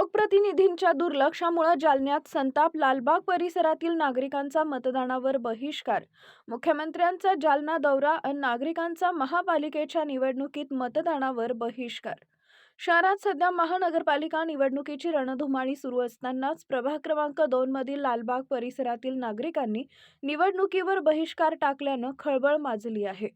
लोकप्रतिनिधींच्या दुर्लक्षामुळे जालन्यात संताप, लालबाग परिसरातील नागरिकांचा मतदानावर बहिष्कार. मुख्यमंत्र्यांचा जालना दौरा आणि नागरिकांचा महापालिकेच्या निवडणुकीत मतदानावर बहिष्कार. शहरात सध्या महानगरपालिका निवडणुकीची रणधुमाळी सुरू असतानाच प्रभाग क्रमांक 2 मधील लालबाग परिसरातील नागरिकांनी निवडणुकीवर बहिष्कार टाकल्यानं खळबळ माजली आहे.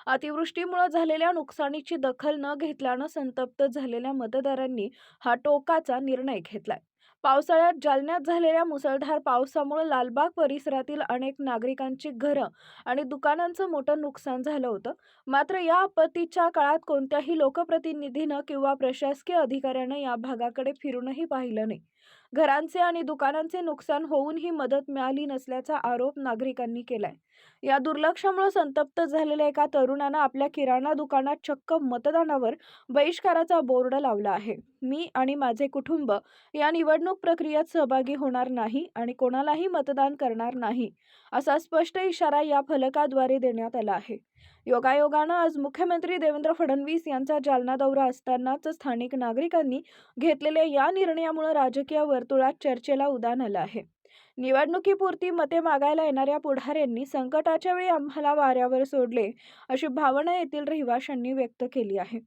अतिवृष्टीमुळे झालेल्या नुकसानीची दखल न घेतल्यानं संतप्त झालेल्या मतदारांनी हा टोकाचा निर्णय घेतलाय. पावसाळ्यात जालन्यात झालेल्या मुसळधार पावसामुळे लालबाग परिसरातील अनेक नागरिकांची घरं आणि दुकानांचं मोठं नुकसान झालं होतं. मात्र या आपत्तीच्या काळात कोणत्याही लोकप्रतिनिधीनं किंवा प्रशासकीय अधिकाऱ्यानं या भागाकडे फिरूनही पाहिलं नाही. घरांचे आणि दुकानांचे नुकसान होऊनही मदत मिळाली नसल्याचा आरोप नागरिकांनी केलाय. या दुर्लक्षामुळे संतप्त झालेल्या एका तरुणानं आपल्या किराणा दुकानात चक्क मतदानावर बहिष्काराचा बोर्ड लावला आहे. मी आणि माझे कुटुंब या निवडणूक प्रक्रियेत सहभागी होणार नाही आणि कोणालाही मतदान करणार नाही, असा स्पष्ट इशारा या फलकाद्वारे देण्यात आला आहे. योगायोगानं आज मुख्यमंत्री देवेंद्र फडणवीस यांचा जालना दौरा असतानाच स्थानिक नागरिकांनी घेतलेल्या या निर्णयामुळे राजकीय वर्तुळात चर्चेला उधाण आलं आहे. निवडणुकीपुरती मते मागायला येणाऱ्या पुढाऱ्यांनी संकटाच्या वेळी आम्हाला वाऱ्यावर सोडले, अशी भावना येथील रहिवाशांनी व्यक्त केली आहे.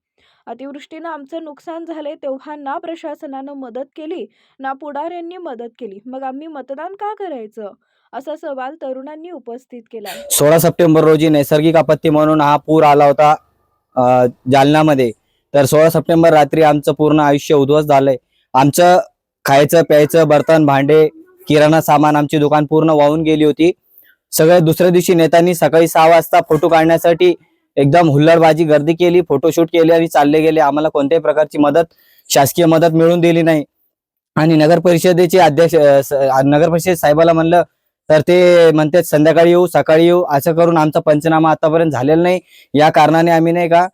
अतिवृष्टीनं आमचं नुकसान झाले तेव्हा ना प्रशासनानं मदत केली ना पुढाऱ्यांनी मदत केली, मग आम्ही मतदान का करायचं, असा सवाल तरुणांनी उपस्थित केला. 16 सप्टेंबर रोजी नैसर्गिक आपत्ती म्हणून हा पूर आला होता जालन्यामध्ये. तर 16 सप्टेंबर रात्री आमचं पूर्ण आयुष्य उद्ध्वस्त झालंय. आमचं खायचं प्यायचं बर्तन भांडे किराणा सामान आमची दुकान पूर्ण वाहून गेली होती. सगळ्या दुसऱ्या दिवशी नेत्यांनी सकाळी 6 वाजता फोटो काढण्यासाठी एकदम हुल्लडबाजी गर्दी केली, फोटोशूट केले आणि चालले गेले. आम्हाला कोणत्याही प्रकारची मदत शासकीय मदत मिळून दिली नाही. आणि नगर परिषदेचे अध्यक्ष नगर परिषद साहेबाला म्हणलं तर ते म्हणतात संध्याकाळी येऊ सकाळी येऊ, असं करून आमचा पंचनामा आतापर्यंत झालेला नाही. या कारणाने आम्ही नाही का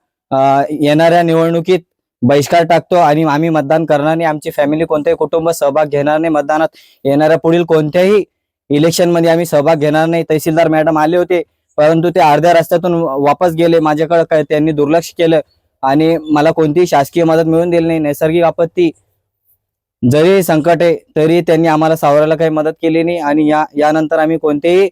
येणाऱ्या निवडणुकीत बहिष्कार टाकतो आणि आम्ही मतदान करणार नाही. आमची फॅमिली कोणत्याही कुटुंब सहभाग घेणार नाही मतदानात. येणाऱ्या पुढील कोणत्याही इलेक्शन मध्ये आम्ही सहभाग घेणार नाही. तहसीलदार मॅडम आले होते परंतु ते अर्ध्या रस्त्यातून वापस गेले. माझ्याकडे त्यांनी दुर्लक्ष केलं आणि मला कोणतीही शासकीय मदत मिळून दिली नाही. नैसर्गिक आपत्ती जरी संकट आहे तरी त्यांनी आम्हाला सावरायला काही मदत केली नाही. आणि यानंतर आम्ही कोणतेही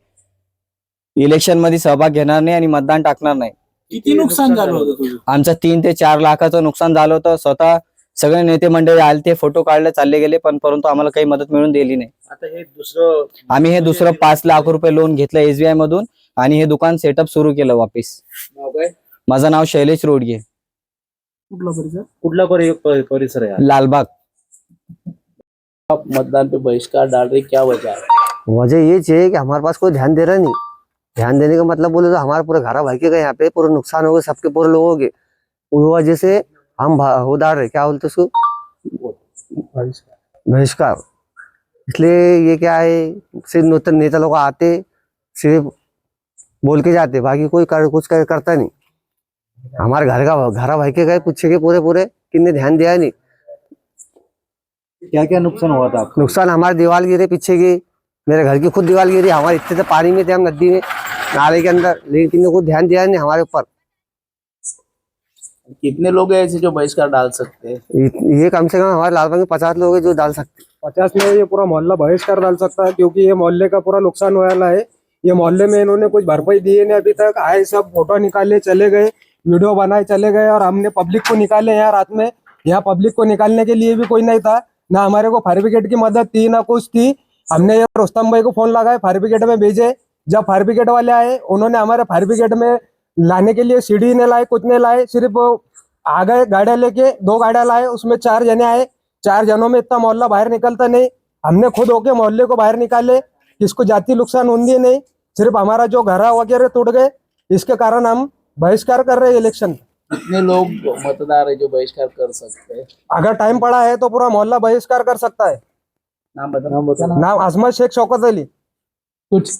इलेक्शन मध्ये सहभाग घेणार नाही आणि मतदान टाकणार नाही. किती नुकसान झालं होतं? आमचं 3 ते 4 लाखाचं नुकसान झालं होतं. स्वतः सगळे नेते मंडळी आले, ते फोटो काढले चालले गेले, पण परंतु आम्हाला काही मदत मिळून दिली नाही. आता हे आम्ही हे दुसरं 5 लाख रुपये लोन घेतलं SBI मधून आणि हे दुकान सेटअप सुरू केलं वापिस. नाव काय? माझं नाव शैलेश रोडगे. कुठला परिसर आहे? लालबाग. आप मतदान पे बहिष्कार डाल रहे, क्या वजह है? वजह ये है कि हमारे पास कोई ध्यान दे रहा नहीं। ध्यान देने का मतलब बोले तो हमारा पूरा घर भाई के गए, यहाँ पे पूरा नुकसान हो गया सबके पूरे लोगों के। उस वजह से हम होदार है, क्या बोलते उसको, बहिष्कार। इसलिए ये क्या है, सिर्फ नेता लोग आते सिर्फ बोल के जाते, बाकी कोई कुछ करता नहीं। हमारे घर भाई के गए, पूछे के पूरे किन्ने ध्यान दिया नहीं। क्या क्या नुकसान हुआ था? नुकसान हमारी दीवार गिरे पीछे की, मेरे घर की खुद दीवार गिरी। हमारे इतने तो पानी में थे हम, नदी में नाले के अंदर, लेकिन किन्ने को ध्यान दिया नहीं हमारे ऊपर। कितने लोग हैं ऐसे जो बहिष्कार डाल सकते हैं? ये कम से कम हमारे लालबाग में 50 लोग हैं जो डाल सकते। 50 में ये पूरा मोहल्ला बहिष्कार डाल सकता है, क्योंकि ये मोहल्ले का पूरा नुकसान हुआ है। ये मोहल्ले में इन्होंने कुछ भरपाई दी नहीं अभी तक। आए सब फोटो निकाले चले गए, वीडियो बनाए चले गए, और हमने पब्लिक को निकाले यहाँ रात में। यहाँ पब्लिक को निकालने के लिए भी कोई नहीं था, ना हमारे को फायर ब्रिगेड की मदद थी ना कुछ थी। हमने ये रुस्तम भाई को फोन लगाए, फायर ब्रिगेड में भेजे। जब फायर ब्रिगेड वाले आए, उन्होंने हमारे फायर ब्रिगेड में लाने के लिए सीढ़ी नहीं लाए, कुछ नहीं लाए, सिर्फ आ गए गाड़ियां लेके। 2 गाड़ियां लाए, उसमें 4 जने आए। 4 जनों में इतना मोहल्ला बाहर निकलता नहीं। हमने खुद होके मोहल्ले को बाहर निकाले, किसको जाति नुकसान होंगी नहीं, सिर्फ हमारा जो घर वगैरह टूट गए, इसके कारण हम बहिष्कार कर रहे हैं इलेक्शन। कितने लोग मतदार है जो बहिष्कार कर सकते हैं? अगर टाइम पड़ा है तो पूरा मोहल्ला बहिष्कार कर सकता है। नाम बताना। नाम अजमत शेख शौकत अली। कुछ